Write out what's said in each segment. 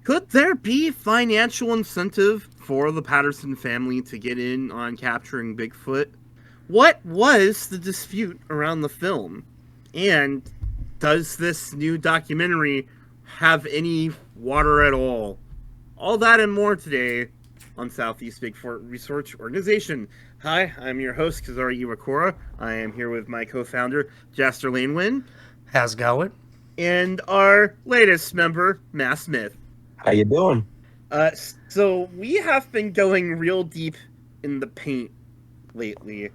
Could there be financial incentive for the Patterson family to get in on capturing Bigfoot? What was the dispute around the film? And does this new documentary have any water at all? All that and more today on Southeast Bigfoot Research Organization. Hi, I'm your host, Kazari Iwakura. I am here with my co-founder, Jaster Lanewin. How's it going? And our latest member, Matt Smith. How you doing? So we have been going real deep in the paint lately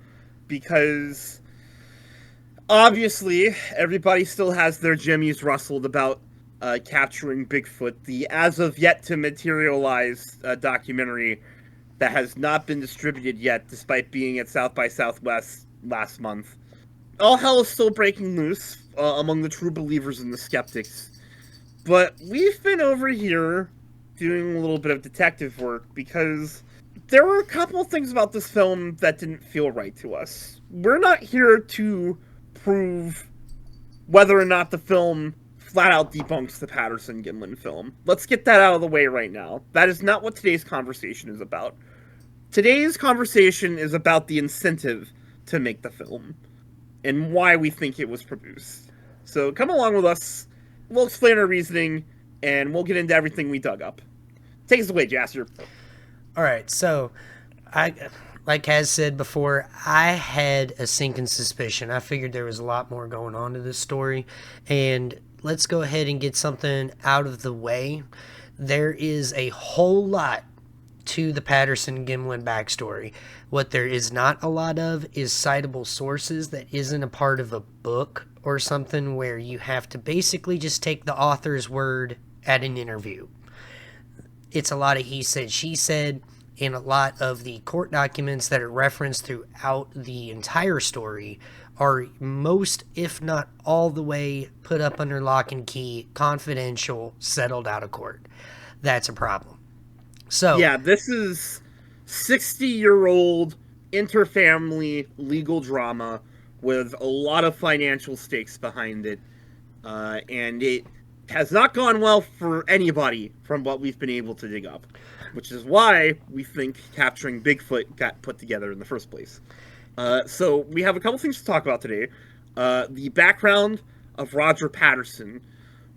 because obviously everybody still has their jimmies rustled about capturing Bigfoot, the as of yet to materialize documentary that has not been distributed yet despite being at South by Southwest last month. All hell is still breaking loose among the true believers and the skeptics. But we've been over here doing a little bit of detective work because there were a couple of things about this film that didn't feel right to us. We're not here to prove whether or not the film flat out debunks the Patterson Gimlin film. Let's get that out of the way right now. That is not what today's conversation is about. Today's conversation is about the incentive to make the film and why we think it was produced. So come along with us. We'll explain our reasoning, and we'll get into everything we dug up. Take us away, Jaster. All right, so like Kaz said before, I had a sinking suspicion. I figured there was a lot more going on to this story, and let's go ahead and get something out of the way. There is a whole lot to the Patterson Gimlin backstory. What there is not a lot of is citable sources that isn't a part of a book or something where you have to basically just take the author's word at an interview. It's a lot of he said, she said, and a lot of the court documents that are referenced throughout the entire story are most, if not all the way, put up under lock and key, confidential, settled out of court. That's a problem. So yeah, this is 60-year-old interfamily legal drama with a lot of financial stakes behind it, and it has not gone well for anybody from what we've been able to dig up, which is why we think Capturing Bigfoot got put together in the first place. So we have a couple things to talk about today. The background of Roger Patterson,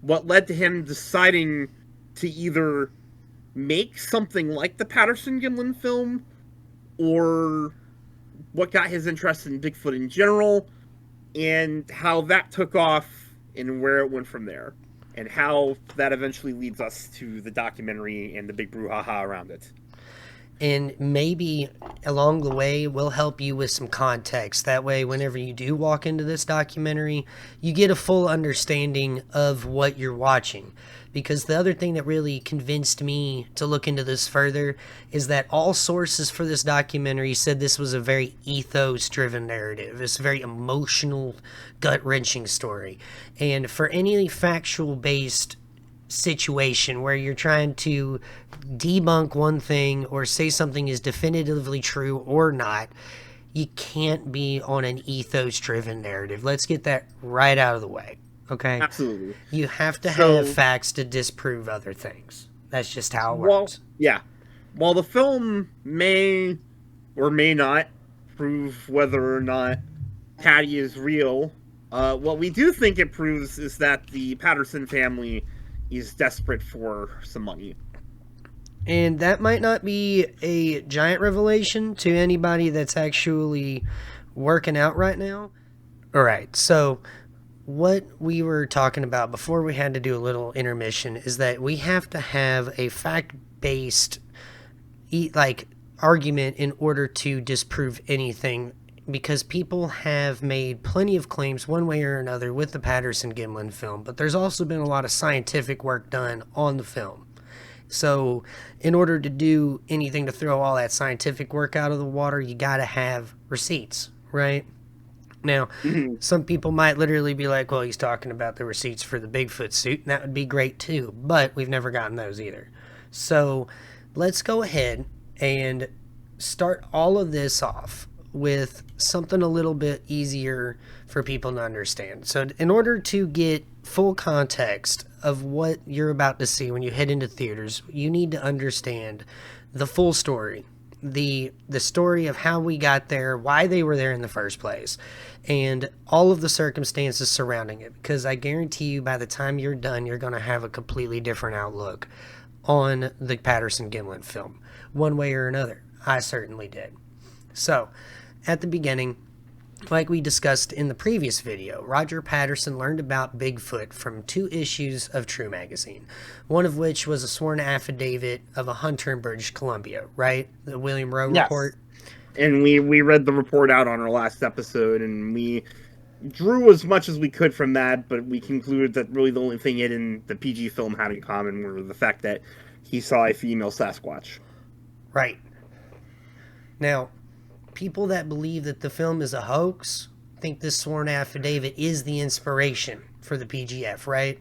what led to him deciding to either make something like the Patterson Gimlin film, or what got his interest in Bigfoot in general, and how that took off and where it went from there, and how that eventually leads us to the documentary and the big brouhaha around it. And maybe along the way, we'll help you with some context. That way, whenever you do walk into this documentary, you get a full understanding of what you're watching. Because the other thing that really convinced me to look into this further is that all sources for this documentary said this was a very ethos-driven narrative. It's a very emotional, gut-wrenching story. And for any factual-based situation where you're trying to debunk one thing or say something is definitively true or not, you can't be on an ethos-driven narrative. Let's get that right out of the way. Okay? Absolutely. You have to have facts to disprove other things. That's just how it works. Yeah. While the film may or may not prove whether or not Patty is real, what we do think it proves is that the Patterson family is desperate for some money. And that might not be a giant revelation to anybody that's actually working out right now. All right, so what we were talking about before we had to do a little intermission is that we have to have a fact-based argument in order to disprove anything, because people have made plenty of claims one way or another with the Patterson Gimlin film, but there's also been a lot of scientific work done on the film. So in order to do anything to throw all that scientific work out of the water, you got to have receipts, right? Now, some people might literally be like, well, he's talking about the receipts for the Bigfoot suit, and that would be great too, but we've never gotten those either. So let's go ahead and start all of this off with something a little bit easier for people to understand. So in order to get full context of what you're about to see when you head into theaters, you need to understand the full story. The story of how we got there, why they were there in the first place, and all of the circumstances surrounding it. Because I guarantee you, by the time you're done, you're going to have a completely different outlook on the Patterson Gimlin film, one way or another. I certainly did. So, at the beginning, like we discussed in the previous video, Roger Patterson learned about Bigfoot from 2 issues of True Magazine, one of which was a sworn affidavit of a hunter in British Columbia, right? The William Rowe report. And we read the report out on our last episode, and we drew as much as we could from that, but we concluded that really the only thing it and the PG film had in common were the fact that he saw a female Sasquatch. Right. Now, people that believe that the film is a hoax think this sworn affidavit is the inspiration for the PGF, right?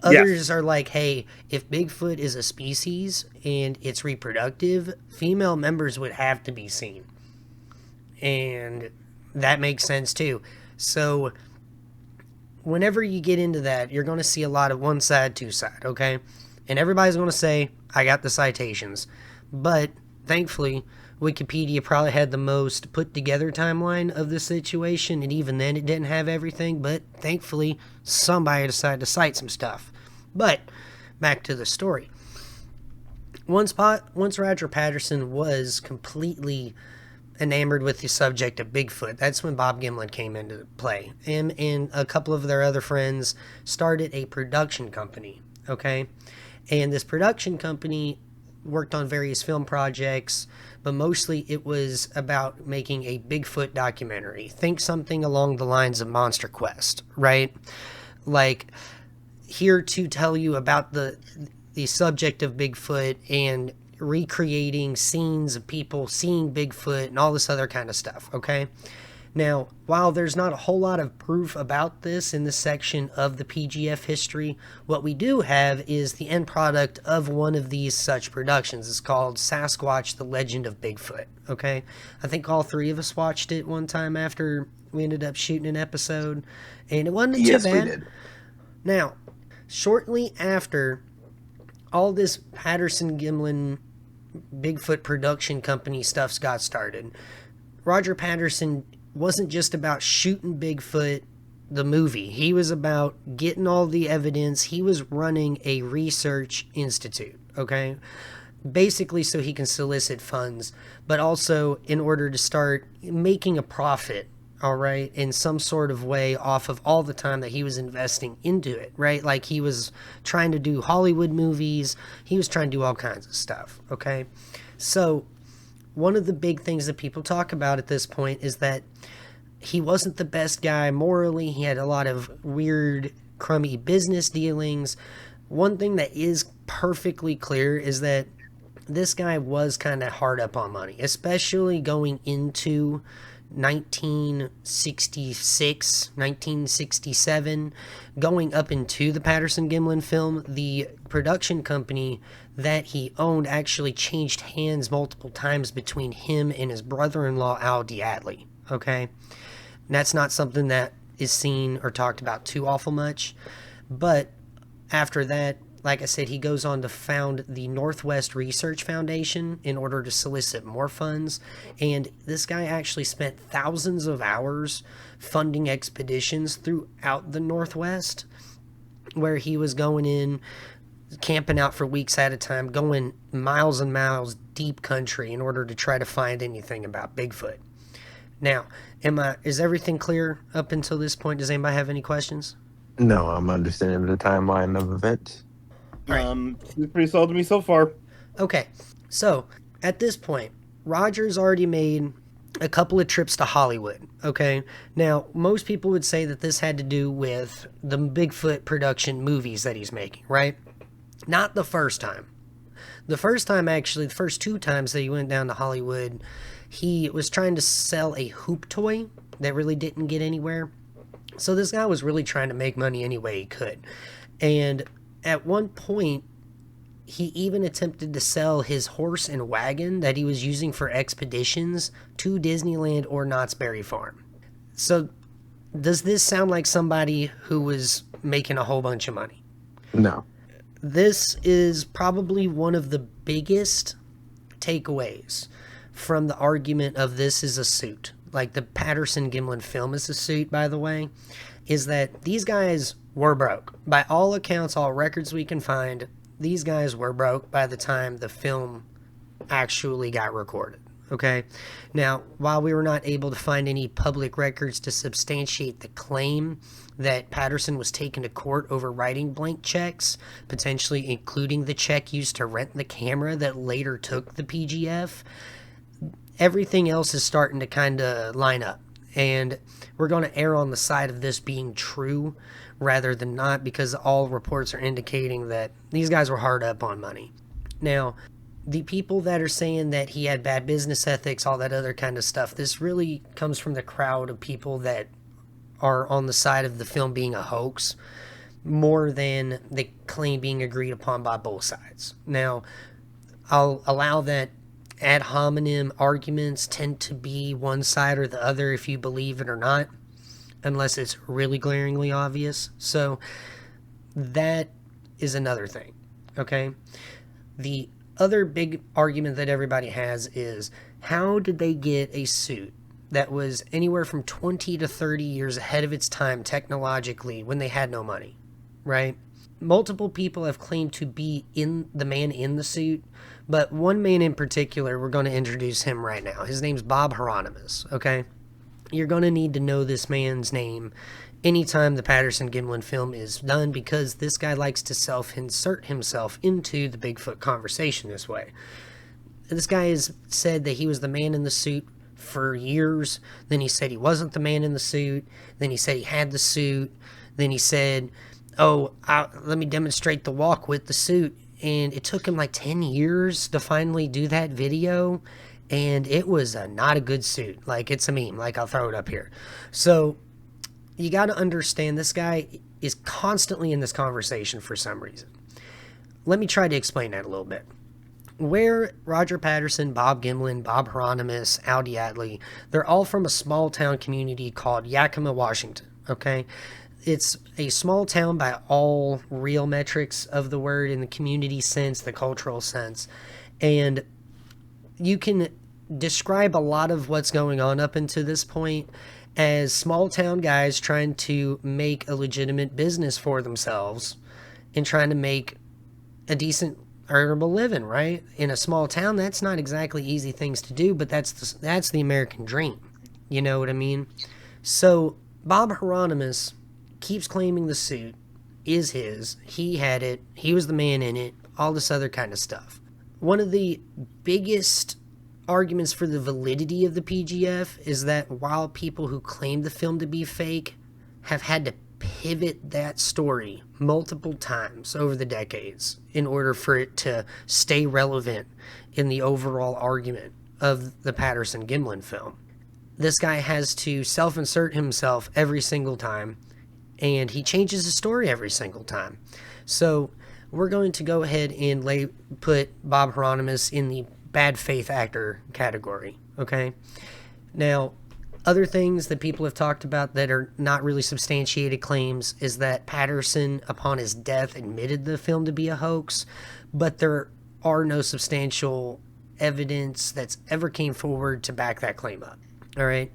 Others are like, hey, if Bigfoot is a species and it's reproductive, female members would have to be seen. And that makes sense too. So whenever you get into that, you're going to see a lot of one side, two side, okay? And everybody's going to say, I got the citations. But thankfully, Wikipedia probably had the most put together timeline of the situation, and even then it didn't have everything, but thankfully somebody decided to cite some stuff. But back to the story. Once Roger Patterson was completely enamored with the subject of Bigfoot, that's when Bob Gimlin came into play. Him and a couple of their other friends started a production company, okay? And this production company worked on various film projects, but mostly it was about making a Bigfoot documentary. Think something along the lines of Monster Quest, right? Like, here to tell you about the subject of Bigfoot and recreating scenes of people seeing Bigfoot and all this other kind of stuff, okay? Now, while there's not a whole lot of proof about this in this section of the PGF history, what we do have is the end product of one of these such productions. It's called Sasquatch, The Legend of Bigfoot, okay? I think all 3 of us watched it one time after we ended up shooting an episode, and it wasn't too bad. Yes, we did. Now, shortly after all this Patterson Gimlin Bigfoot production company stuff's got started, Roger Patterson wasn't just about shooting Bigfoot the movie. He was about getting all the evidence. He was running a research institute, okay? Basically so he can solicit funds, but also in order to start making a profit, all right, in some sort of way off of all the time that he was investing into it, right? Like, he was trying to do Hollywood movies. He was trying to do all kinds of stuff, okay? So one of the big things that people talk about at this point is that he wasn't the best guy morally. He had a lot of weird, crummy business dealings. One thing that is perfectly clear is that this guy was kind of hard up on money, especially going into 1966, 1967, going up into the Patterson Gimlin film. The production company that he owned actually changed hands multiple times between him and his brother-in-law, Al Diatley, okay? And that's not something that is seen or talked about too awful much, but after that, like I said, he goes on to found the Northwest Research Foundation in order to solicit more funds. And this guy actually spent thousands of hours funding expeditions throughout the Northwest, where he was going in, camping out for weeks at a time, going miles and miles deep country in order to try to find anything about Bigfoot. Now, is everything clear up until this point? Does anybody have any questions? No, I'm understanding the timeline of events. Seems pretty solid to me so far. Okay, so at this point, Roger's already made a couple of trips to Hollywood, okay? Now, most people would say that this had to do with the Bigfoot production movies that he's making, right? Not the first time. The first time, actually, the first 2 times that he went down to Hollywood, he was trying to sell a hoop toy that really didn't get anywhere. So this guy was really trying to make money any way he could. And at one point, he even attempted to sell his horse and wagon that he was using for expeditions to Disneyland or Knott's Berry Farm. So Does this sound like somebody who was making a whole bunch of money? No. This is probably one of the biggest takeaways from the argument of this is a suit. Like the Patterson Gimlin Film is a suit, by the way, is that these guys were broke. By all accounts, all records we can find, these guys were broke by the time the film actually got recorded. Okay? Now, while we were not able to find any public records to substantiate the claim that Patterson was taken to court over writing blank checks, potentially including the check used to rent the camera that later took the PGF, everything else is starting to kind of line up. And we're going to err on the side of this being true rather than not, because all reports are indicating that these guys were hard up on money. Now, the people that are saying that he had bad business ethics, all that other kind of stuff, this really comes from the crowd of people that are on the side of the film being a hoax more than the claim being agreed upon by both sides. Now, I'll allow that ad hominem arguments tend to be one side or the other if you believe it or not, unless it's really glaringly obvious. So that is another thing, okay? The other big argument that everybody has is, how did they get a suit that was anywhere from 20 to 30 years ahead of its time technologically when they had no money, right? Multiple people have claimed to be the man in the suit, but one man in particular, we're going to introduce him right now. His name's Bob Hieronymus, okay? You're going to need to know this man's name anytime the Patterson Gimlin film is done, because this guy likes to self-insert himself into the Bigfoot conversation this way. This guy has said that he was the man in the suit for years. Then he said he wasn't the man in the suit. Then he said he had the suit. Then he said, let me demonstrate the walk with the suit. And it took him like 10 years to finally do that video. And it was not a good suit. Like, it's a meme. Like, I'll throw it up here. So you got to understand, this guy is constantly in this conversation for some reason. Let me try to explain that a little bit. Where Roger Patterson, Bob Gimlin, Bob Hieronymus, Aldi Atley, they're all from a small town community called Yakima, Washington, okay? It's a small town by all real metrics of the word, in the community sense, the cultural sense. And you can describe a lot of what's going on up until this point as small town guys trying to make a legitimate business for themselves and trying to make a decent earnable living, right? In a small town, that's not exactly easy things to do, but that's the American dream. You know what I mean? So Bob Hieronymus keeps claiming the suit is his. He had it. He was the man in it. All this other kind of stuff. One of the biggest arguments for the validity of the PGF is that while people who claim the film to be fake have had to pivot that story multiple times over the decades in order for it to stay relevant in the overall argument of the Patterson Gimlin film. This guy has to self-insert himself every single time, and he changes the story every single time. So we're going to go ahead and put Bob Hieronymus in the bad faith actor category, okay? Now, other things that people have talked about that are not really substantiated claims is that Patterson, upon his death, admitted the film to be a hoax, but there are no substantial evidence that's ever came forward to back that claim up. All right?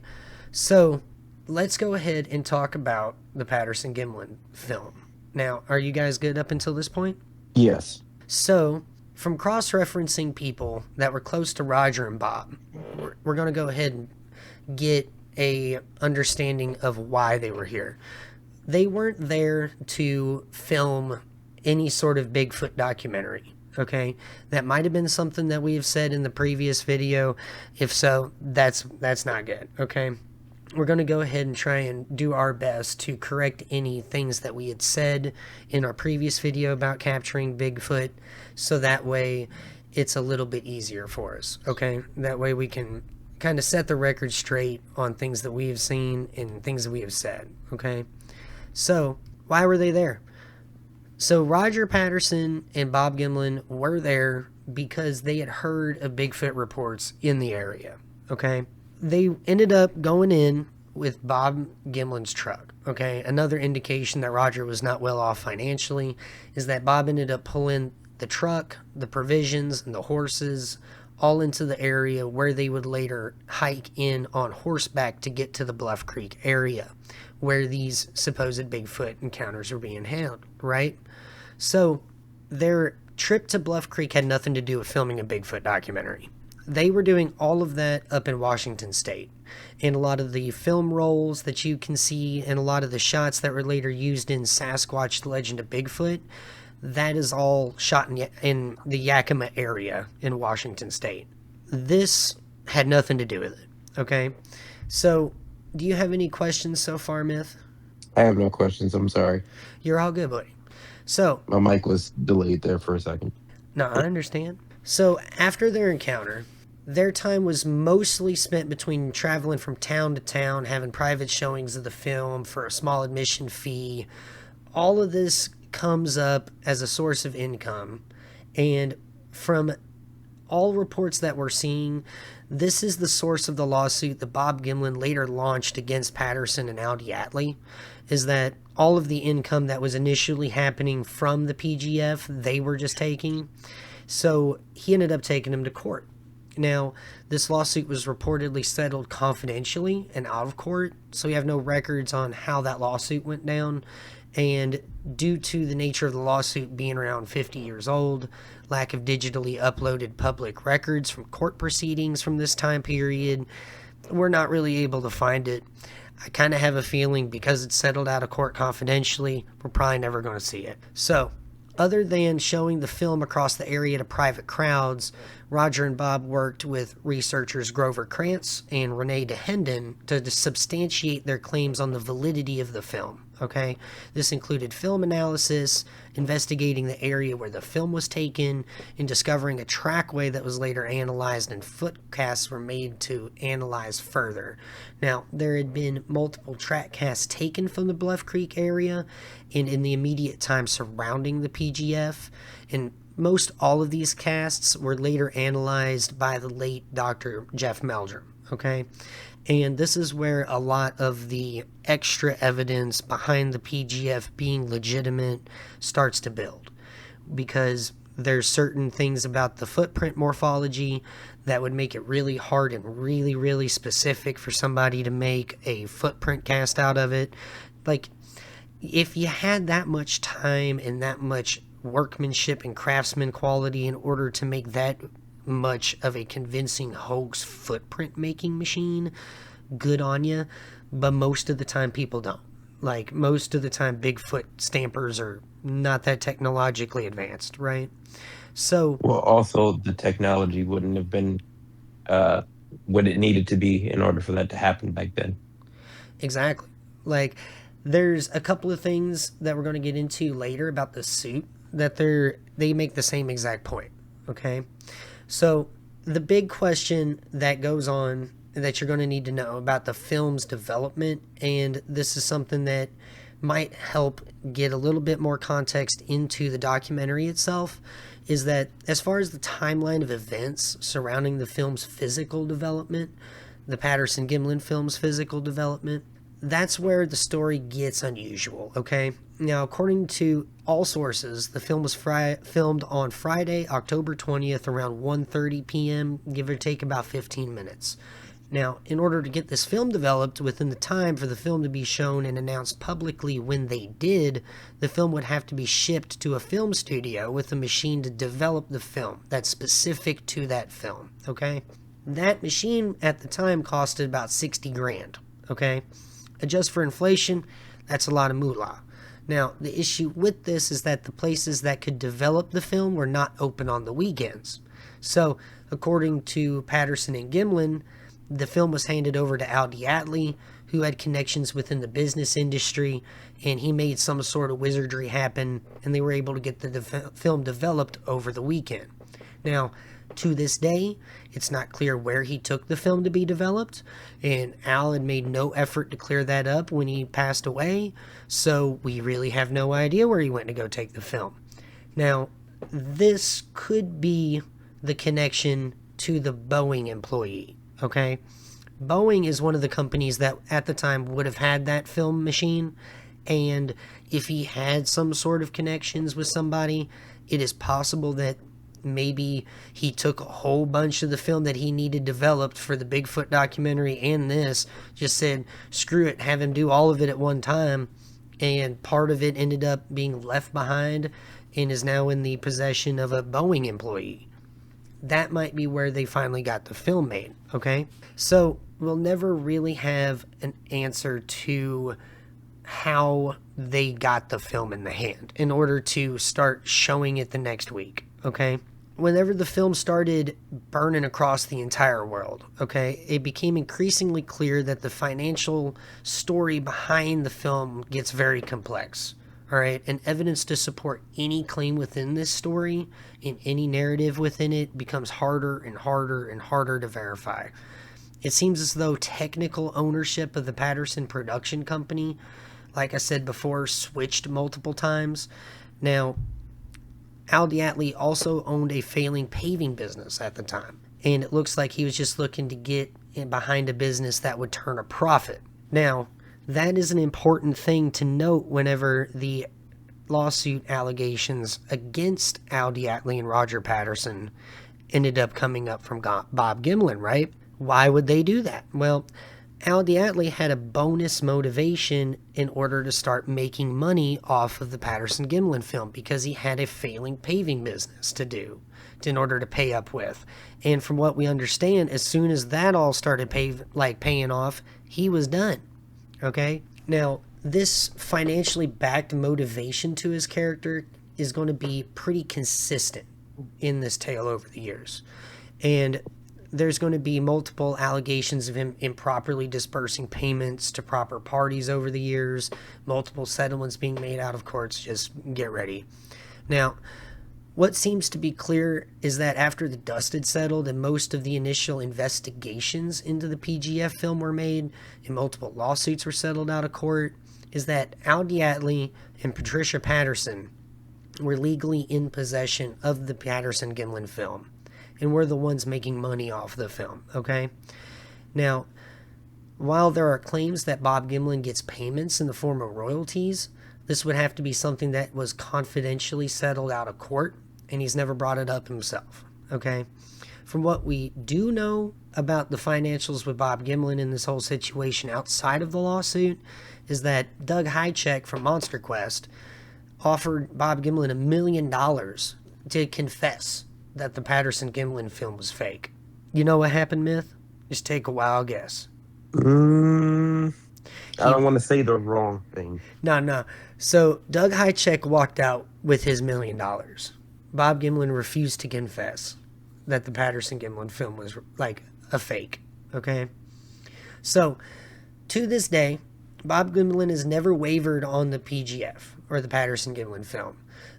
So let's go ahead and talk about the Patterson Gimlin film. Now, are you guys good up until this point? Yes. So, from cross-referencing people that were close to Roger and Bob, we're going to go ahead and get a understanding of why they were here. They weren't there to film any sort of Bigfoot documentary, okay? That might have been something that we have said in the previous video. If so, that's not good, okay? We're going to go ahead and try and do our best to correct any things that we had said in our previous video about capturing Bigfoot, so that way it's a little bit easier for us, okay? That way we can kind of set the record straight on things that we have seen and things that we have said, okay? So, why were they there? So, Roger Patterson and Bob Gimlin were there because they had heard of Bigfoot reports in the area, okay? They ended up going in with Bob Gimlin's truck. Okay, another indication that Roger was not well off financially is that Bob ended up pulling the truck, the provisions, and the horses all into the area where they would later hike in on horseback to get to the Bluff Creek area where these supposed Bigfoot encounters were being held, right? So their trip to Bluff Creek had nothing to do with filming a Bigfoot documentary. They were doing all of that up in Washington State. And a lot of the film rolls that you can see and a lot of the shots that were later used in Sasquatch, The Legend of Bigfoot, that is all shot in the Yakima area in Washington State. This had nothing to do with it, okay? So, do you have any questions so far, Myth? I have no questions. I'm sorry. You're all good, buddy. So, My mic was delayed there for a second. no, I understand. So, after their encounter, their time was mostly spent between traveling from town to town, having private showings of the film for a small admission fee. All of this comes up as a source of income, and from all reports that we're seeing, this is the source of the lawsuit that Bob Gimlin later launched against Patterson and Aldi Atley, is that all of the income that was initially happening from the PGF, they were just taking. So he ended up taking him to court. Now, this lawsuit was reportedly settled confidentially and out of court, so we have no records on how that lawsuit went down. And due to the nature of the lawsuit being around 50 years old, lack of digitally uploaded public records from court proceedings from this time period, we're not really able to find it. I kind of have a feeling because it's settled out of court confidentially, we're probably never going to see it. So, other than showing the film across the area to private crowds, Roger and Bob worked with researchers Grover Krantz and Renee DeHenden to substantiate their claims on the validity of the film. Okay, this included film analysis, investigating the area where the film was taken, and discovering a trackway that was later analyzed and footcasts were made to analyze further. Now, there had been multiple track casts taken from the Bluff Creek area and in the immediate time surrounding the PGF, and most all of these casts were later analyzed by the late Dr. Jeff Meldrum, okay? And this is where a lot of the extra evidence behind the PGF being legitimate starts to build, because there's certain things about the footprint morphology that would make it really hard and really, really specific for somebody to make a footprint cast out of it. Like, if you had that much time and that much workmanship and craftsman quality in order to make that much of a convincing hoax footprint making machine, good on you. But most of the time people don't. Like, most of the time Bigfoot stampers are not that technologically advanced, right? So, Well, also the technology wouldn't have been what it needed to be in order for that to happen back then. exactly. Like, there's a couple of things that we're going to get into later about the suit that they make the same exact point, okay? So, the big question that goes on that you're going to need to know about the film's development, and this is something that might help get a little bit more context into the documentary itself, is that as far as the timeline of events surrounding the film's physical development, the Patterson Gimlin film's physical development, that's where the story gets unusual, okay? Now, according to all sources, the film was filmed on Friday, October 20th, around 1:30 p.m., give or take about 15 minutes. Now, in order to get this film developed within the time for the film to be shown and announced publicly when they did, the film would have to be shipped to a film studio with a machine to develop the film that's specific to that film, okay? That machine at the time costed about 60 grand, okay? Adjust for inflation, that's a lot of moolah. Now, the issue with this is that the places that could develop the film were not open on the weekends. So, according to Patterson and Gimlin, the film was handed over to Aldi Atley, who had connections within the business industry, and he made some sort of wizardry happen, and they were able to get the film developed over the weekend. Now, to this day, it's not clear where he took the film to be developed, and Al had made no effort to clear that up when he passed away, so we really have no idea where he went to go take the film. Now, this could be the connection to the Boeing employee, okay? Boeing is one of the companies that at the time would have had that film machine, and if he had some sort of connections with somebody, it is possible that maybe he took a whole bunch of the film that he needed developed for the Bigfoot documentary and this, just said, screw it, have him do all of it at one time, and part of it ended up being left behind and is now in the possession of a Boeing employee. That might be where they finally got the film made, okay? So we'll never really have an answer to how they got the film in the hand in order to start showing it the next week, okay? Whenever the film started burning across the entire world, okay, it became increasingly clear that the financial story behind the film gets very complex, all right? And evidence to support any claim within this story and any narrative within it becomes harder and harder and harder to verify. It seems as though technical ownership of the Patterson production company, like I said before, switched multiple times. Now, Al Diatley also owned a failing paving business at the time, and it looks like he was just looking to get behind a business that would turn a profit. Now, that is an important thing to note whenever the lawsuit allegations against Al Diatley and Roger Patterson ended up coming up from Bob Gimlin, right? Why would they do that? Well, Al Diatley had a bonus motivation in order to start making money off of the Patterson Gimlin film because he had a failing paving business to do in order to pay up with. And from what we understand, as soon as that all started paying off, he was done. Okay? Now, this financially backed motivation to his character is going to be pretty consistent in this tale over the years. And there's going to be multiple allegations of him improperly dispersing payments to proper parties over the years, multiple settlements being made out of courts. Just get ready. Now, what seems to be clear is that after the dust had settled and most of the initial investigations into the PGF film were made and multiple lawsuits were settled out of court, is that Al Diatley and Patricia Patterson were legally in possession of the Patterson Gimlin film. And we're the ones making money off the film, okay? Now, while there are claims that Bob Gimlin gets payments in the form of royalties, this would have to be something that was confidentially settled out of court, and he's never brought it up himself, okay? From what we do know about the financials with Bob Gimlin in this whole situation outside of the lawsuit is that Doug Highcheck from Monster Quest offered Bob Gimlin $1 million to confess that the Patterson Gimlin film was fake. You know what happened, Myth? Just take a wild guess. I don't want to say the wrong thing. No. So Doug Highcheck walked out with his $1 million. Bob Gimlin refused to confess that the Patterson Gimlin film was like a fake. Okay? So, to this day, Bob Gimlin has never wavered on the PGF, or the Patterson Gimlin film,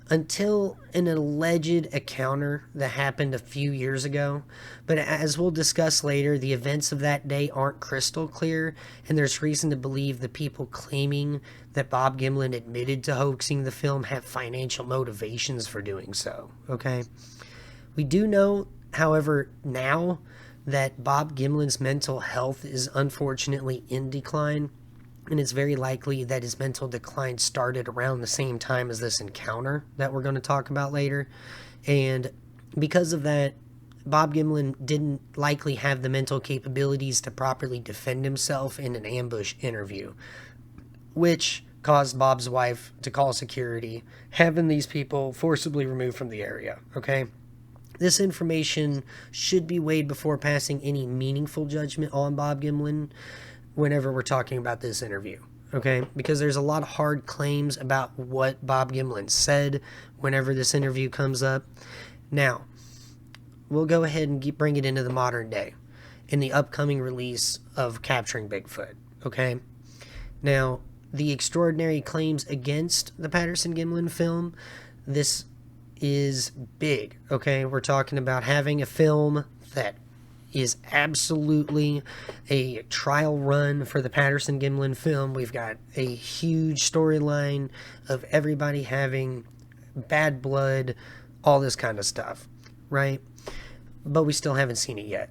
until an alleged encounter that happened a few years ago. But as we'll discuss later, the events of that day aren't crystal clear, and there's reason to believe the people claiming that Bob Gimlin admitted to hoaxing the film have financial motivations for doing so, okay? We do know, however, now that Bob Gimlin's mental health is unfortunately in decline, and it's very likely that his mental decline started around the same time as this encounter that we're going to talk about later. And because of that, Bob Gimlin didn't likely have the mental capabilities to properly defend himself in an ambush interview, which caused Bob's wife to call security, having these people forcibly removed from the area, okay? This information should be weighed before passing any meaningful judgment on Bob Gimlin whenever we're talking about this interview, okay? Because there's a lot of hard claims about what Bob Gimlin said whenever this interview comes up. Now, we'll go ahead and bring it into the modern day in the upcoming release of Capturing Bigfoot, okay? Now, the extraordinary claims against the Patterson Gimlin film, this is big, okay? We're talking about having a film that is absolutely a trial run for the Patterson Gimlin film. We've got a huge storyline of everybody having bad blood, all this kind of stuff, right? But we still haven't seen it yet.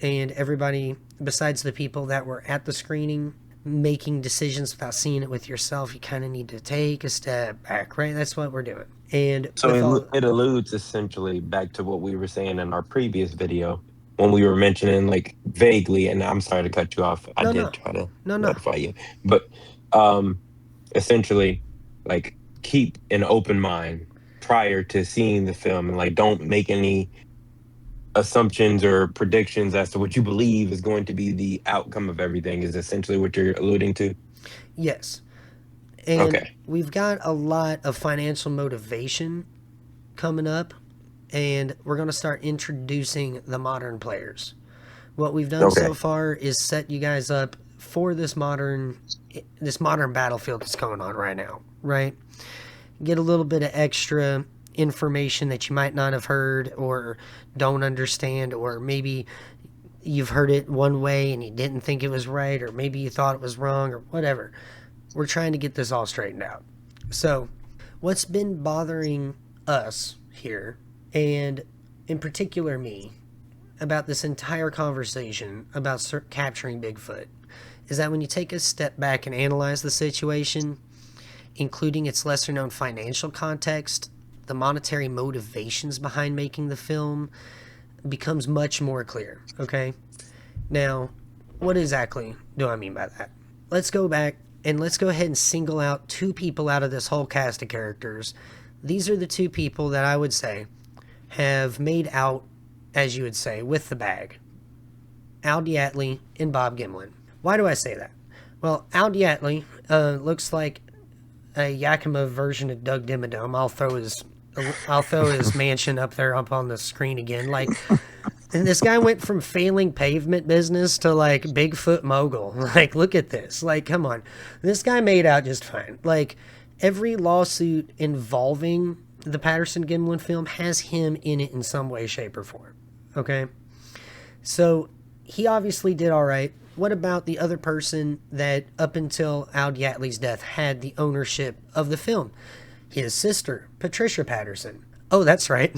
and everybody besides the people that were at the screening making decisions without seeing it with yourself, you kind of need to take a step back, right? That's what we're doing. And So with all, it alludes essentially back to what we were saying in our previous video when we were mentioning like vaguely, and I'm sorry to cut you off. I no, did no, try to no, notify you, but um, essentially, like keep an open mind prior to seeing the film, and like don't make any assumptions or predictions as to what you believe is going to be the outcome of everything. Is essentially what you're alluding to. yes. And Okay. we've got a lot of financial motivation coming up, and we're going to start introducing the modern players. What we've done so Okay. far is set you guys up for this modern battlefield that's going on right now, right? Get a little bit of extra information that you might not have heard or don't understand, or maybe you've heard it one way and you didn't think it was right, or maybe you thought it was wrong, or whatever. We're trying to get this all straightened out. So, what's been bothering us here, and in particular me, about this entire conversation about capturing Bigfoot, is that when you take a step back and analyze the situation, including its lesser known financial context, the monetary motivations behind making the film becomes much more clear, okay? Now, what exactly do I mean by that? Let's go back and let's go ahead and single out two people out of this whole cast of characters. These are the two people that I would say have made out, as you would say, with the bag. Al Diatley and Bob Gimlin. Why do I say that? Well, Al Diatley looks like a Yakima version of Doug Dimmadome. I'll throw his mansion up there up on the screen again. Like, and this guy went from failing pavement business to like Bigfoot mogul. Like, look at this. Like, come on. This guy made out just fine. Like, every lawsuit involving the Patterson Gimlin film has him in it in some way, shape, or form. Okay? So, he obviously did all right. What about the other person that, up until Al Diatley's death, had the ownership of the film? His sister, Patricia Patterson. Oh, that's right.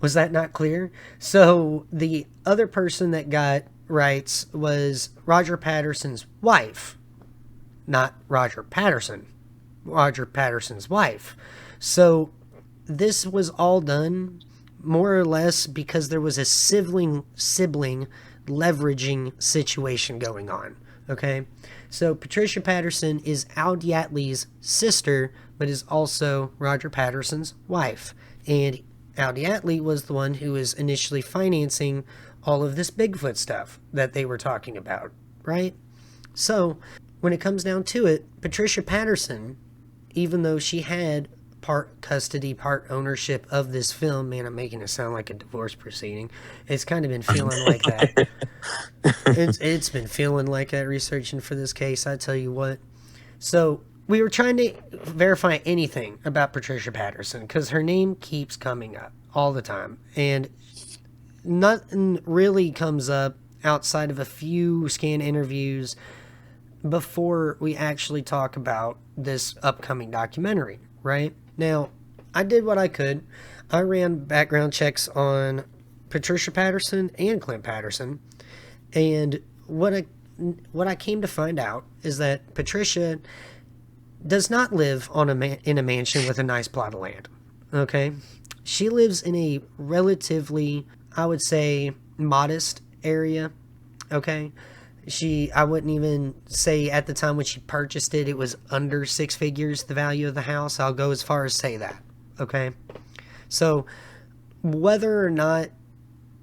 Was that not clear? So the other person that got rights was Roger Patterson's wife, not Roger Patterson. Roger Patterson's wife. So this was all done more or less because there was a sibling leveraging situation going on. Okay? So Patricia Patterson is Al Diatley's sister, but is also Roger Patterson's wife. And Al Diatley was the one who was initially financing all of this Bigfoot stuff that they were talking about, right? So, when it comes down to it, Patricia Patterson, even though she had part custody, part ownership of this film, man, I'm making it sound like a divorce proceeding. It's kind of been feeling like that. It's been feeling like that researching for this case, I tell you what. So, we were trying to verify anything about Patricia Patterson because her name keeps coming up all the time. And nothing really comes up outside of a few scan interviews before we actually talk about this upcoming documentary, right? Now, I did what I could. I ran background checks on Patricia Patterson and Clint Patterson. And what I came to find out is that Patricia does not live in a mansion with a nice plot of land. Okay? She lives in a relatively, I would say, modest area. Okay? I wouldn't even say at the time when she purchased it, it was under six figures, the value of the house. I'll go as far as say that. Okay? So, whether or not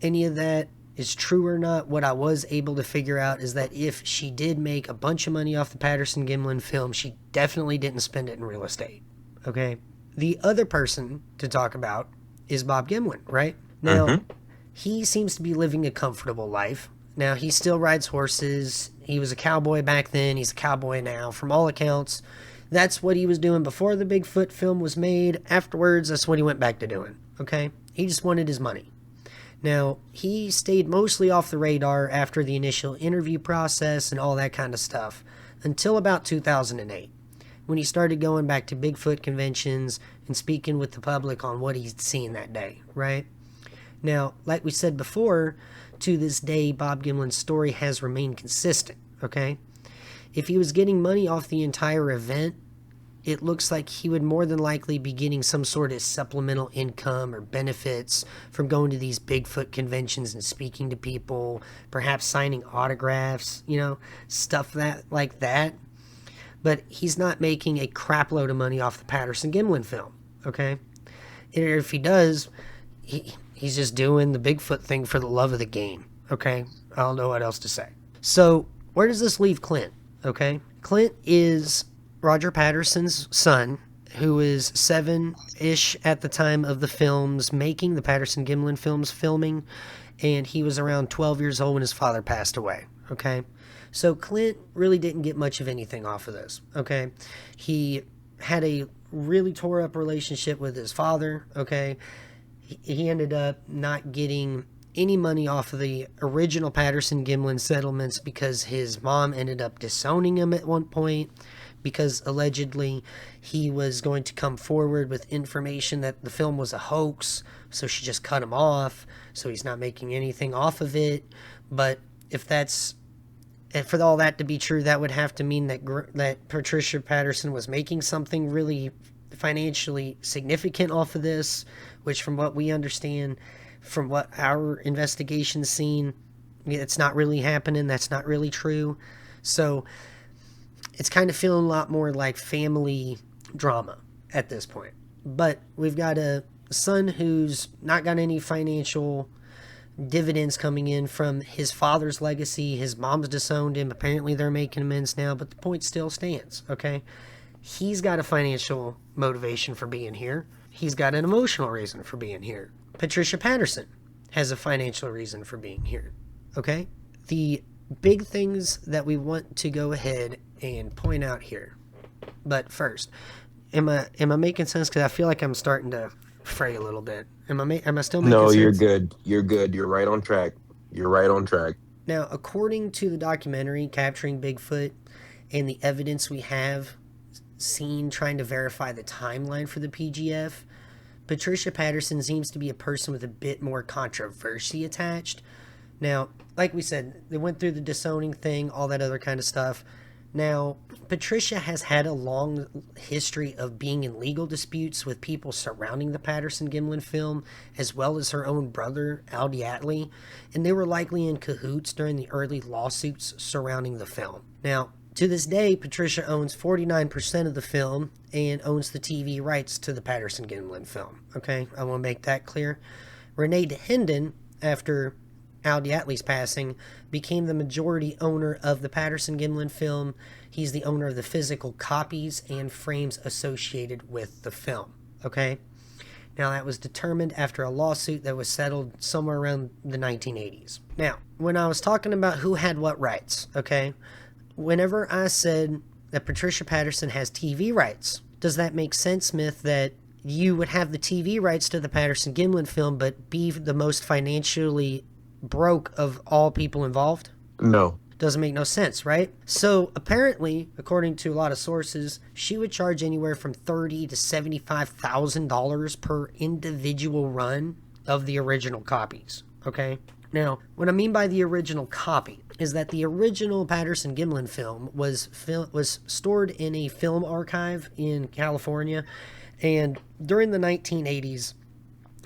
any of that is true or not, what I was able to figure out is that if she did make a bunch of money off the Patterson Gimlin film, she definitely didn't spend it in real estate. Okay? The other person to talk about is Bob Gimlin, right? Now, he seems to be living a comfortable life. Now, he still rides horses. He was a cowboy back then. He's a cowboy now. From all accounts, that's what he was doing before the Bigfoot film was made. Afterwards, that's what he went back to doing. Okay? He just wanted his money. Now, he stayed mostly off the radar after the initial interview process and all that kind of stuff until about 2008, when he started going back to Bigfoot conventions and speaking with the public on what he'd seen that day, right? Now, like we said before, to this day, Bob Gimlin's story has remained consistent, okay? If he was getting money off the entire event, it looks like he would more than likely be getting some sort of supplemental income or benefits from going to these Bigfoot conventions and speaking to people, perhaps signing autographs, stuff like that. But he's not making a crap load of money off the Patterson Gimlin film, okay? And if he does, he's just doing the Bigfoot thing for the love of the game, okay? I don't know what else to say. So where does this leave Clint, okay? Clint is Roger Patterson's son, who is 7-ish at the time of the films making, the Patterson Gimlin films filming, and he was around 12 years old when his father passed away, okay? So Clint really didn't get much of anything off of this, okay? He had a really tore up relationship with his father, okay? He ended up not getting any money off of the original Patterson Gimlin settlements because his mom ended up disowning him at one point, because allegedly he was going to come forward with information that the film was a hoax, so she just cut him off, so he's not making anything off of it. But for all that to be true, that would have to mean that Patricia Patterson was making something really financially significant off of this, which from what we understand, from what our investigation's seen, it's not really happening. That's not really true. So it's kind of feeling a lot more like family drama at this point. But we've got a son who's not got any financial dividends coming in from his father's legacy. His mom's disowned him. Apparently they're making amends now, but the point still stands, okay? He's got a financial motivation for being here. He's got an emotional reason for being here. Patricia Patterson has a financial reason for being here, okay? The big things that we want to go ahead and point out here. But first, am I making sense? Because I feel like I'm starting to fray a little bit. Am I still making sense? No, you're good. You're good. You're right on track. You're right on track. Now, according to the documentary Capturing Bigfoot and the evidence we have seen trying to verify the timeline for the PGF, Patricia Patterson seems to be a person with a bit more controversy attached. Now, like we said, they went through the disowning thing, all that other kind of stuff. Now, Patricia has had a long history of being in legal disputes with people surrounding the Patterson Gimlin film, as well as her own brother, Al Diatley, and they were likely in cahoots during the early lawsuits surrounding the film. Now, to this day, Patricia owns 49% of the film and owns the TV rights to the Patterson Gimlin film. Okay, I want to make that clear. Renee DeHenden, after Al Diatley's passing, became the majority owner of the Patterson Gimlin film. He's the owner of the physical copies and frames associated with the film. Okay? Now, that was determined after a lawsuit that was settled somewhere around the 1980s. Now, when I was talking about who had what rights, okay, whenever I said that Patricia Patterson has TV rights, does that make sense, Smith, that you would have the TV rights to the Patterson Gimlin film but be the most financially broke of all people involved? No. Doesn't make no sense, right? So apparently, according to a lot of sources, she would charge anywhere from $30,000 to $75,000 per individual run of the original copies. Okay? Now, what I mean by the original copy is that the original Patterson Gimlin film was stored in a film archive in California, and during the 1980s,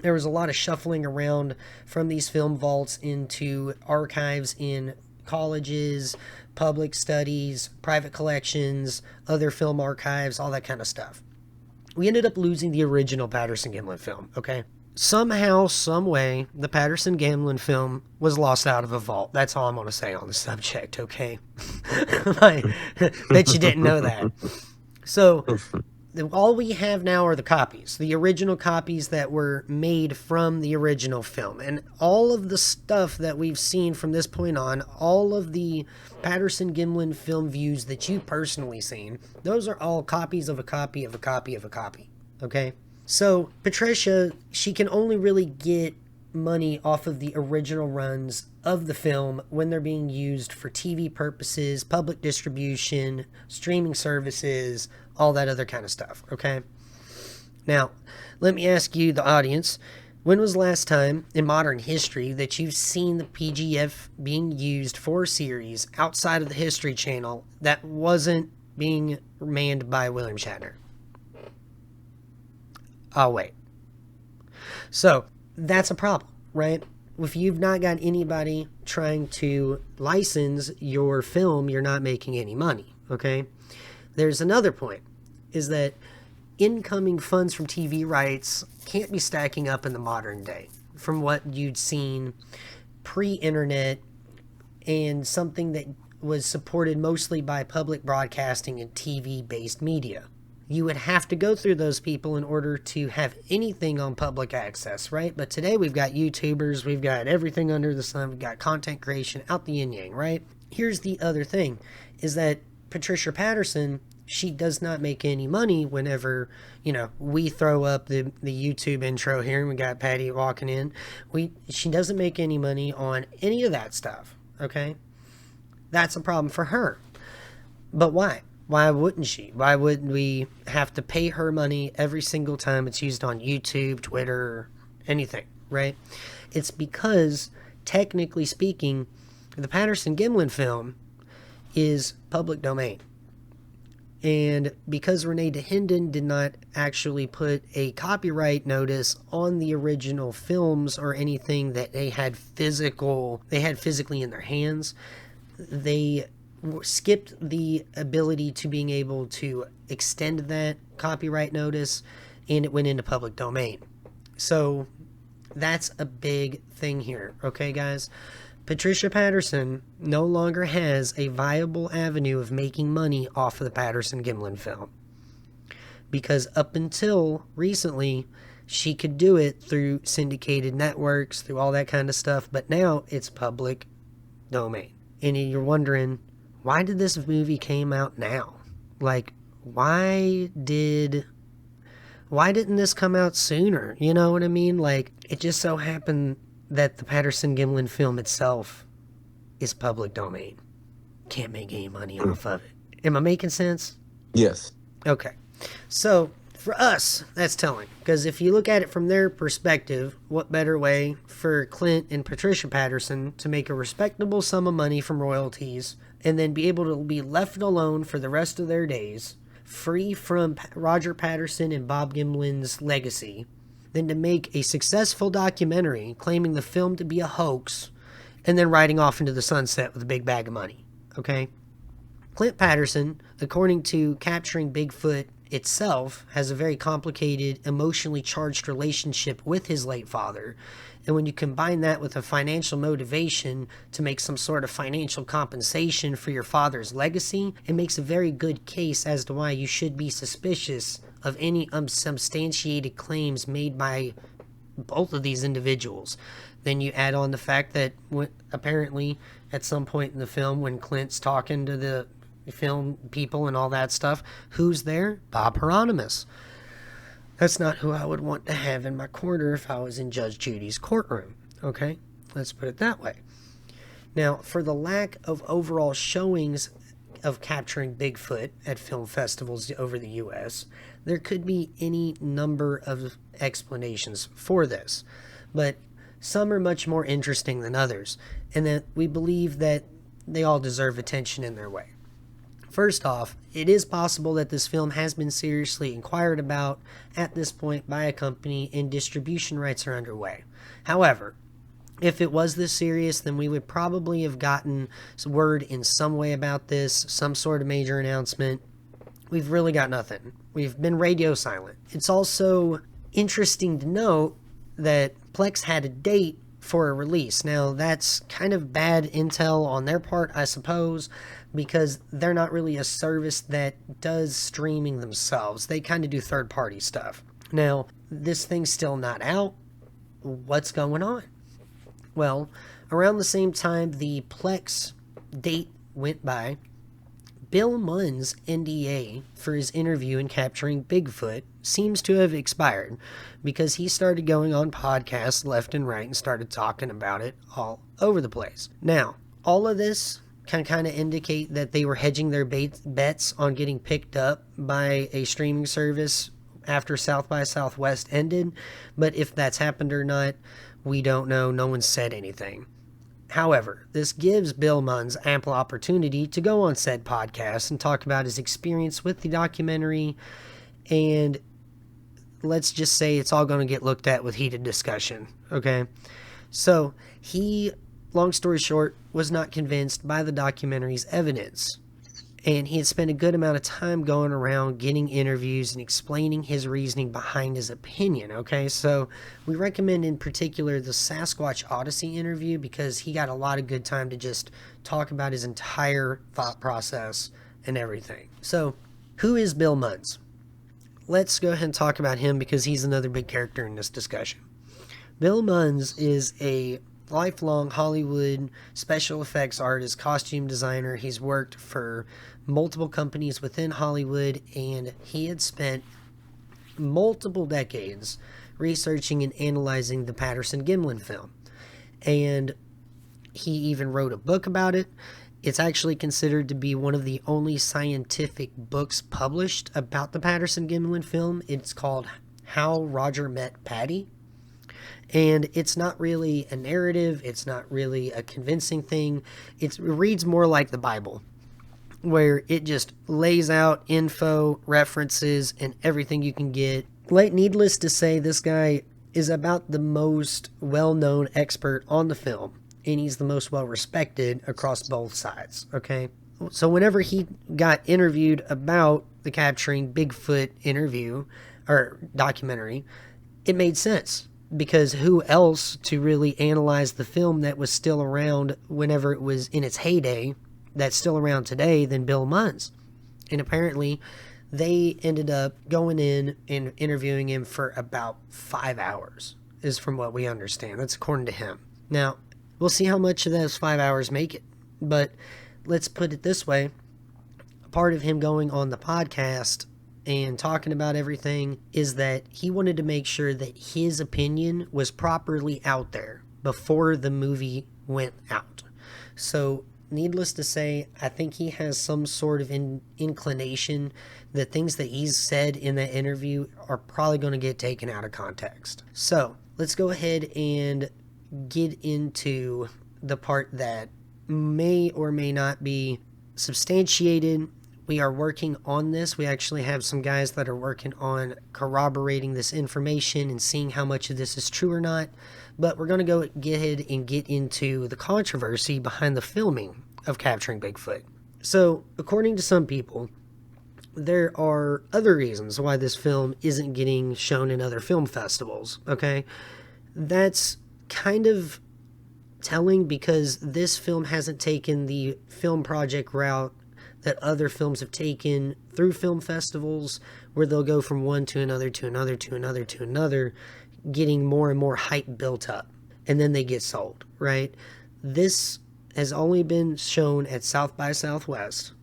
there was a lot of shuffling around from these film vaults into archives in colleges, public studies, private collections, other film archives, all that kind of stuff. We ended up losing the original Patterson Gimlin film, okay? Somehow, some way, the Patterson Gimlin film was lost out of a vault. That's all I'm going to say on the subject, okay? I bet you didn't know that. So, all we have now are the copies, the original copies that were made from the original film. And all of the stuff that we've seen from this point on, all of the Patterson Gimlin film views that you've personally seen, those are all copies of a copy of a copy of a copy, okay? So Patricia, she can only really get money off of the original runs of the film when they're being used for TV purposes, public distribution, streaming services, all that other kind of stuff, okay? Now, let me ask you, the audience, When was the last time in modern history that you've seen the PGF being used for a series outside of the History Channel that wasn't being manned by William Shatner? I'll wait. So, that's a problem, right? If you've not got anybody trying to license your film, you're not making any money, okay? There's another point, is that incoming funds from TV rights can't be stacking up in the modern day from what you'd seen pre-internet and something that was supported mostly by public broadcasting and TV-based media. You would have to go through those people in order to have anything on public access, right? But today we've got YouTubers, we've got everything under the sun, we've got content creation out the yin-yang, right? Here's the other thing, is that Patricia Patterson, she does not make any money whenever, we throw up the YouTube intro here and we got Patty walking in. She doesn't make any money on any of that stuff, okay? That's a problem for her. But why? Why wouldn't she? Why wouldn't we have to pay her money every single time it's used on YouTube, Twitter, anything, right? It's because, technically speaking, the Patterson Gimlin film is public domain. And because Renee DeHinden did not actually put a copyright notice on the original films or anything that they had physically in their hands, they skipped the ability to being able to extend that copyright notice, and it went into public domain. So that's a big thing here, okay, guys? Patricia Patterson no longer has a viable avenue of making money off of the Patterson Gimlin film. Because up until recently, she could do it through syndicated networks, through all that kind of stuff, but now it's public domain. And you're wondering, why did this movie came out now? Like, why didn't this come out sooner? You know what I mean? Like, it just so happened that the Patterson Gimlin film itself is public domain. Can't make any money off of it. Am I making sense? Yes. Okay. So, for us, that's telling. Because if you look at it from their perspective, what better way for Clint and Patricia Patterson to make a respectable sum of money from royalties and then be able to be left alone for the rest of their days, free from Roger Patterson and Bob Gimlin's legacy, than to make a successful documentary claiming the film to be a hoax and then riding off into the sunset with a big bag of money, okay? Clint Patterson, according to Capturing Bigfoot itself, has a very complicated, emotionally charged relationship with his late father, and when you combine that with a financial motivation to make some sort of financial compensation for your father's legacy, it makes a very good case as to why you should be suspicious of any unsubstantiated claims made by both of these individuals. Then you add on the fact that apparently at some point in the film when Clint's talking to the film people and all that stuff, who's there? Bob Hieronymus. That's not who I would want to have in my corner if I was in Judge Judy's courtroom. Okay? Let's put it that way. Now, for the lack of overall showings of Capturing Bigfoot at film festivals over the U.S., there could be any number of explanations for this. But some are much more interesting than others, and that we believe that they all deserve attention in their way. First off, it is possible that this film has been seriously inquired about at this point by a company and distribution rights are underway. However, if it was this serious, then we would probably have gotten word in some way about this, some sort of major announcement. We've really got nothing. We've been radio silent. It's also interesting to note that Plex had a date for a release. Now, that's kind of bad intel on their part, I suppose, because they're not really a service that does streaming themselves. They kind of do third-party stuff. Now, this thing's still not out. What's going on? Well, around the same time the Plex date went by, Bill Munn's NDA for his interview in Capturing Bigfoot seems to have expired because he started going on podcasts left and right and started talking about it all over the place. Now, all of this can kind of indicate that they were hedging their bets on getting picked up by a streaming service after South by Southwest ended, but if that's happened or not, we don't know. No one said anything. However, this gives Bill Munns ample opportunity to go on said podcast and talk about his experience with the documentary, and let's just say it's all going to get looked at with heated discussion, okay? So, he, long story short, was not convinced by the documentary's evidence. And he had spent a good amount of time going around getting interviews and explaining his reasoning behind his opinion, okay? So we recommend in particular the Sasquatch Odyssey interview because he got a lot of good time to just talk about his entire thought process and everything. So who is Bill Munns? Let's go ahead and talk about him because he's another big character in this discussion. Bill Munns is a lifelong Hollywood special effects artist, costume designer. He's worked for multiple companies within Hollywood, and he had spent multiple decades researching and analyzing the Patterson Gimlin film. And he even wrote a book about it. It's actually considered to be one of the only scientific books published about the Patterson Gimlin film. It's called How Roger Met Patty. And it's not really a narrative. It's not really a convincing thing. It reads more like the Bible, where it just lays out info, references, and everything you can get. Needless to say, this guy is about the most well-known expert on the film, and he's the most well-respected across both sides, okay? So whenever he got interviewed about the Capturing Bigfoot interview, or documentary, it made sense. Because who else to really analyze the film that was still around whenever it was in its heyday, that's still around today, than Bill Munns? And apparently, they ended up going in and interviewing him for about 5 hours, is from what we understand. That's according to him. Now, we'll see how much of those 5 hours make it. But let's put it this way. A part of him going on the podcast and talking about everything is that he wanted to make sure that his opinion was properly out there before the movie went out. So, needless to say, I think he has some sort of inclination that things that he's said in that interview are probably going to get taken out of context. So, let's go ahead and get into the part that may or may not be substantiated. We are working on this. We actually have some guys that are working on corroborating this information and seeing how much of this is true or not. But we're going to go get ahead and get into the controversy behind the filming of Capturing Bigfoot. So, according to some people, there are other reasons why this film isn't getting shown in other film festivals, okay? That's kind of telling because this film hasn't taken the film project route that other films have taken through film festivals, where they'll go from one to another, to another, to another, to another, getting more and more hype built up, and then they get sold, right? This has only been shown at South by Southwest,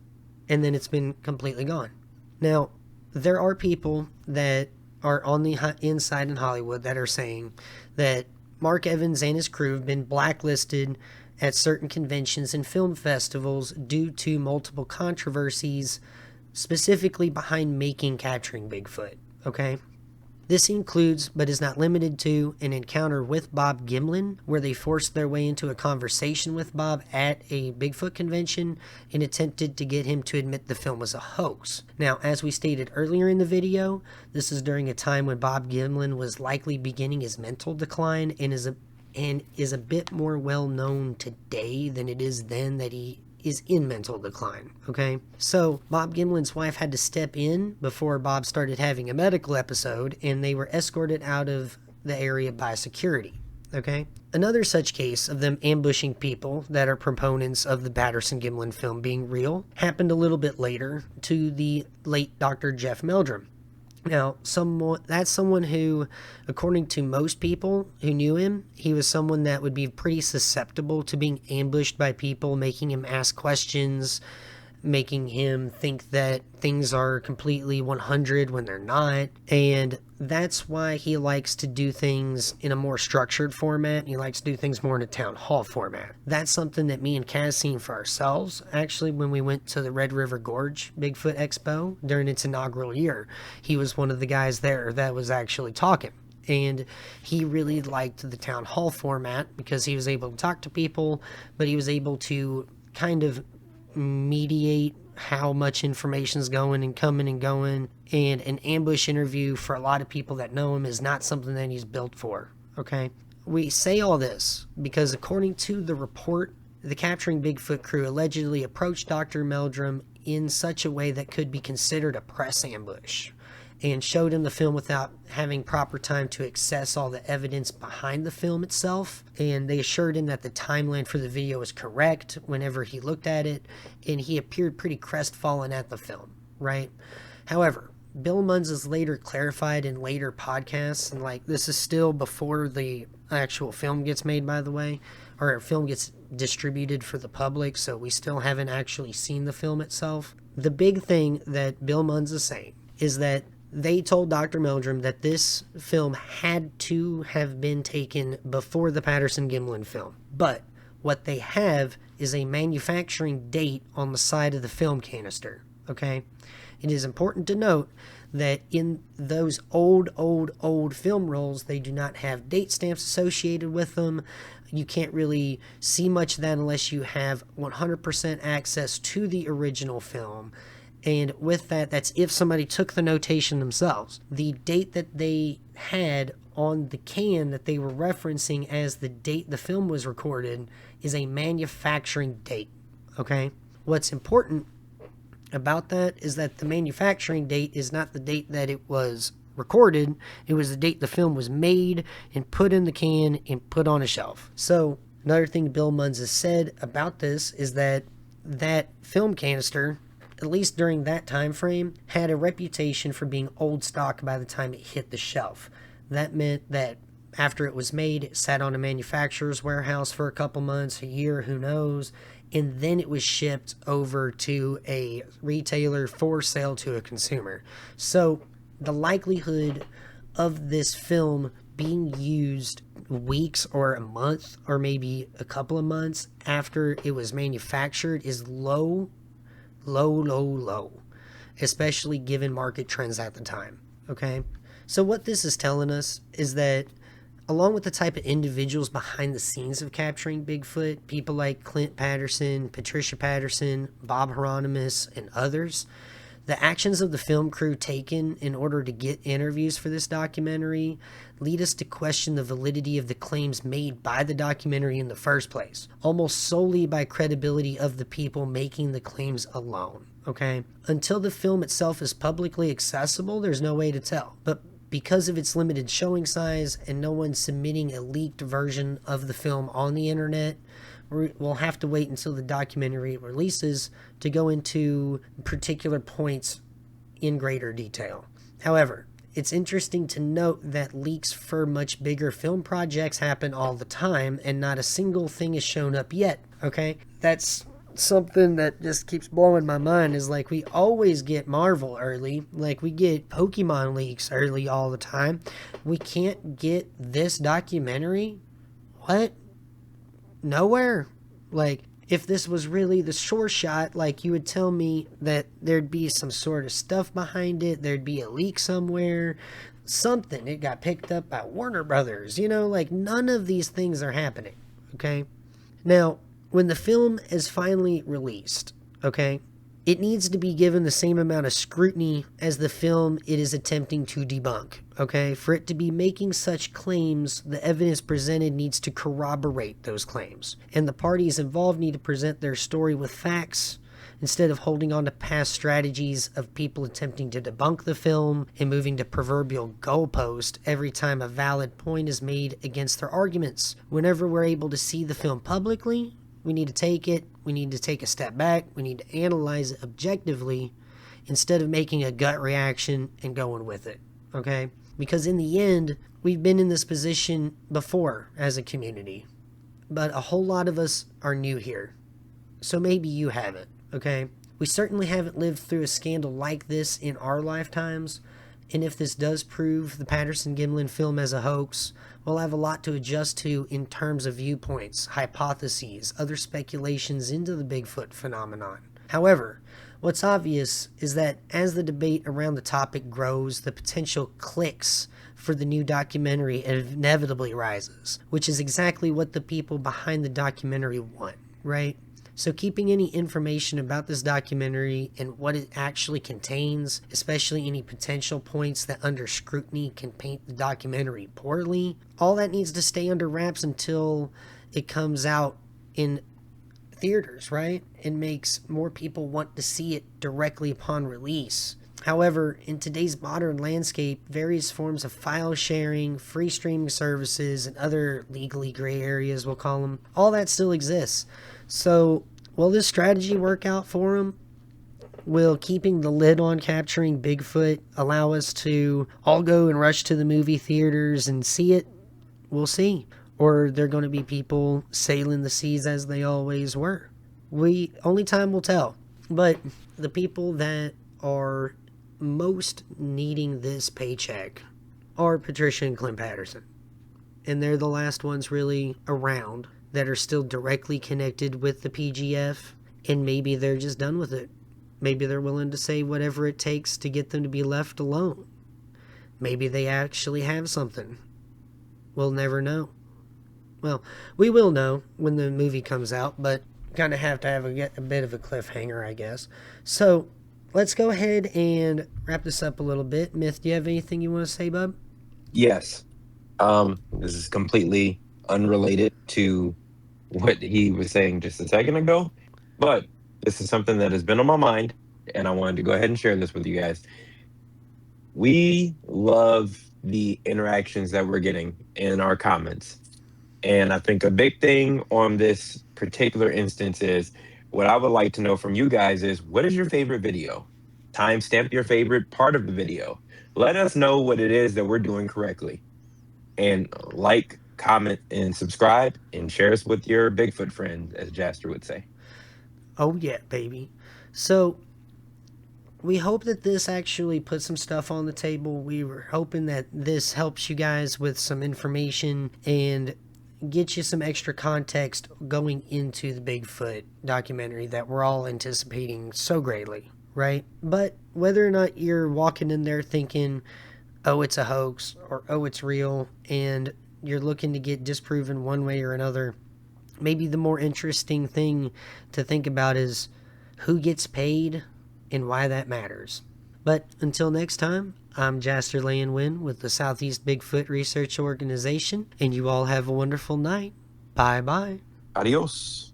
and then it's been completely gone. Now, there are people that are on the inside in Hollywood that are saying that Mark Evans and his crew have been blacklisted at certain conventions and film festivals due to multiple controversies, specifically behind making Capturing Bigfoot, okay? This includes, but is not limited to, an encounter with Bob Gimlin, where they forced their way into a conversation with Bob at a Bigfoot convention and attempted to get him to admit the film was a hoax. Now, as we stated earlier in the video, this is during a time when Bob Gimlin was likely beginning his mental decline and is a bit more well known today than it is then that he is in mental decline, okay? So, Bob Gimlin's wife had to step in before Bob started having a medical episode, and they were escorted out of the area by security, okay? Another such case of them ambushing people that are proponents of the Patterson Gimlin film being real happened a little bit later to the late Dr. Jeff Meldrum. Now, that's someone who, according to most people who knew him, he was someone that would be pretty susceptible to being ambushed by people, making him ask questions, making him think that things are completely 100 when they're not. And that's why he likes to do things in a more structured format. He likes to do things more in a town hall format. That's something that me and Kaz seen for ourselves, actually, when we went to the Red River Gorge Bigfoot Expo during its inaugural year. He was one of the guys there that was actually talking. And he really liked the town hall format because he was able to talk to people, but he was able to kind of mediate how much information's going and coming and going. And an ambush interview, for a lot of people that know him, is not something that he's built for. Okay, we say all this because according to the report, the Capturing Bigfoot crew allegedly approached Dr. Meldrum in such a way that could be considered a press ambush, and showed him the film without having proper time to access all the evidence behind the film itself. And they assured him that the timeline for the video was correct whenever he looked at it, and he appeared pretty crestfallen at the film, right? However, Bill Munns has later clarified in later podcasts, and like, this is still before the actual film gets made, by the way, or film gets distributed for the public, so we still haven't actually seen the film itself. The big thing that Bill Munns is saying is that they told Dr. Meldrum that this film had to have been taken before the Patterson Gimlin film. But what they have is a manufacturing date on the side of the film canister, okay? It is important to note that in those old film rolls, they do not have date stamps associated with them. You can't really see much of that unless you have 100% access to the original film. And with that, that's if somebody took the notation themselves. The date that they had on the can that they were referencing as the date the film was recorded is a manufacturing date, okay? What's important about that is that the manufacturing date is not the date that it was recorded. It was the date the film was made and put in the can and put on a shelf. So another thing Bill Munns has said about this is that that film canister, at least during that time frame, had a reputation for being old stock by the time it hit the shelf. That meant that after it was made, it sat on a manufacturer's warehouse for a couple months, a year, who knows, and then it was shipped over to a retailer for sale to a consumer. So the likelihood of this film being used weeks or a month or maybe a couple of months after it was manufactured is low, especially given market trends at the time, okay? So what this is telling us is that along with the type of individuals behind the scenes of Capturing Bigfoot, people like Clint Patterson, Patricia Patterson, Bob Hieronymus, and others, the actions of the film crew taken in order to get interviews for this documentary lead us to question the validity of the claims made by the documentary in the first place, almost solely by credibility of the people making the claims alone, okay? Until the film itself is publicly accessible, there's no way to tell. But because of its limited showing size and no one submitting a leaked version of the film on the internet, we'll have to wait until the documentary releases to go into particular points in greater detail. However, it's interesting to note that leaks for much bigger film projects happen all the time, and not a single thing has shown up yet, okay? That's something that just keeps blowing my mind, is like, we always get Marvel early, like we get Pokemon leaks early all the time. We can't get this documentary? What? Nowhere? Like, if this was really the Shore Shot, like, you would tell me that there'd be some sort of stuff behind it, there'd be a leak somewhere, something. It got picked up by Warner Brothers, you know, like, none of these things are happening, okay? Now, when the film is finally released, okay, it needs to be given the same amount of scrutiny as the film it is attempting to debunk, okay? For it to be making such claims, the evidence presented needs to corroborate those claims. And the parties involved need to present their story with facts instead of holding on to past strategies of people attempting to debunk the film and moving to proverbial goalpost every time a valid point is made against their arguments. Whenever we're able to see the film publicly, we need to take it, we need to take a step back, we need to analyze it objectively instead of making a gut reaction and going with it, okay? Because in the end, we've been in this position before as a community, but a whole lot of us are new here. So maybe you haven't, okay? We certainly haven't lived through a scandal like this in our lifetimes, and if this does prove the Patterson Gimlin film as a hoax, we'll have a lot to adjust to in terms of viewpoints, hypotheses, other speculations into the Bigfoot phenomenon. However, what's obvious is that as the debate around the topic grows, the potential clicks for the new documentary inevitably rises, which is exactly what the people behind the documentary want, right? So keeping any information about this documentary and what it actually contains, especially any potential points that under scrutiny can paint the documentary poorly, all that needs to stay under wraps until it comes out in theaters, right? And makes more people want to see it directly upon release. However, in today's modern landscape, various forms of file sharing, free streaming services, and other legally gray areas, we'll call them, all that still exists. So, will this strategy work out for them? Will keeping the lid on Capturing Bigfoot allow us to all go and rush to the movie theaters and see it? We'll see. Or are there going to be people sailing the seas as they always were? Only time will tell. But the people that are most needing this paycheck are Patricia and Clint Patterson. And they're the last ones really around that are still directly connected with the PGF, and maybe they're just done with it. Maybe they're willing to say whatever it takes to get them to be left alone. Maybe they actually have something. We'll never know. Well, we will know when the movie comes out, but kind of have to have a bit of a cliffhanger, I guess. So, let's go ahead and wrap this up a little bit. Myth, do you have anything you want to say, bub? Yes. This is completely unrelated to what he was saying just a second ago, but this is something that has been on my mind, and I wanted to go ahead and share this with you guys. We love the interactions that we're getting in our comments. And I think a big thing on this particular instance is what I would like to know from you guys is, what is your favorite video? Timestamp your favorite part of the video. Let us know what it is that we're doing correctly. And like, comment, and subscribe, and share us with your Bigfoot friends, as Jaster would say. Oh yeah, baby. So, we hope that this actually puts some stuff on the table. We were hoping that this helps you guys with some information and get you some extra context going into the Bigfoot documentary that we're all anticipating so greatly, right? But whether or not you're walking in there thinking, oh, it's a hoax, or oh, it's real, and you're looking to get disproven one way or another, maybe the more interesting thing to think about is who gets paid and why that matters. But until next time, I'm Jaster Wynn with the Southeast Bigfoot Research Organization, and you all have a wonderful night. Bye-bye. Adios.